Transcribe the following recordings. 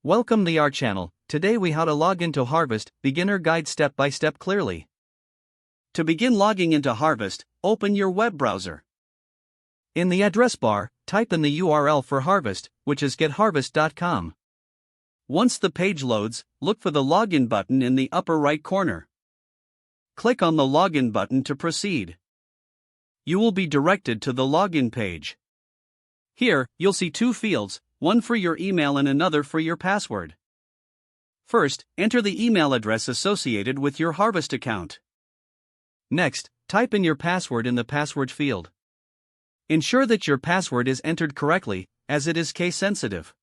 Welcome to our channel. Today we how to log into Harvest, beginner guide step by step clearly. To begin logging into Harvest, open your web browser. In the address bar, type in the URL for Harvest, which is getharvest.com. Once the page loads, look for the login button in the upper right corner. Click on the login button to proceed. You will be directed to the login page. Here, you'll see two fields, one for your email and another for your password. First, enter the email address associated with your Harvest account. Next, type in your password in the password field. Ensure that your password is entered correctly, as it is case sensitive.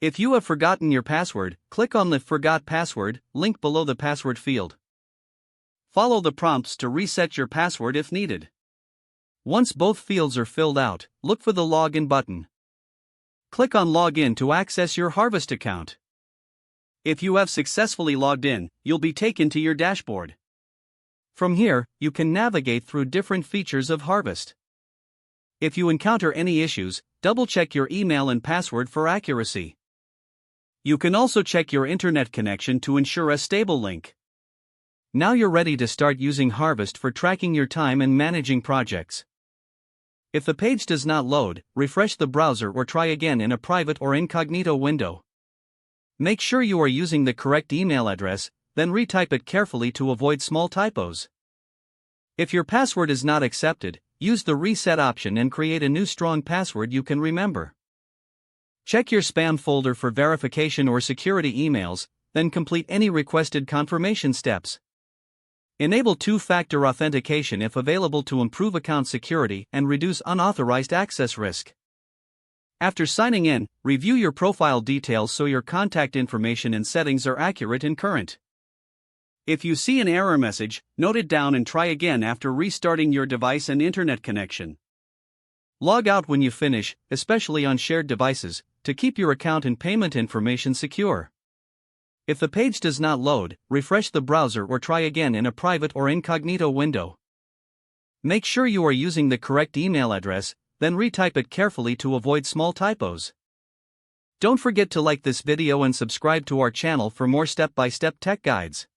If you have forgotten your password, click on the Forgot Password link below the password field. Follow the prompts to reset your password if needed. Once both fields are filled out, look for the Login button. Click on Login to access your Harvest account. If you have successfully logged in, you'll be taken to your dashboard. From here, you can navigate through different features of Harvest. If you encounter any issues, double-check your email and password for accuracy. You can also check your internet connection to ensure a stable link. Now you're ready to start using Harvest for tracking your time and managing projects. If the page does not load, refresh the browser or try again in a private or incognito window. Make sure you are using the correct email address, then retype it carefully to avoid small typos. If your password is not accepted, use the reset option and create a new strong password you can remember. Check your spam folder for verification or security emails, then complete any requested confirmation steps. Enable two-factor authentication if available to improve account security and reduce unauthorized access risk. After signing in, review your profile details so your contact information and settings are accurate and current. If you see an error message, note it down and try again after restarting your device and internet connection. Log out when you finish, especially on shared devices, to keep your account and payment information secure. If the page does not load, refresh the browser or try again in a private or incognito window. Make sure you are using the correct email address, then retype it carefully to avoid small typos. Don't forget to like this video and subscribe to our channel for more step-by-step tech guides.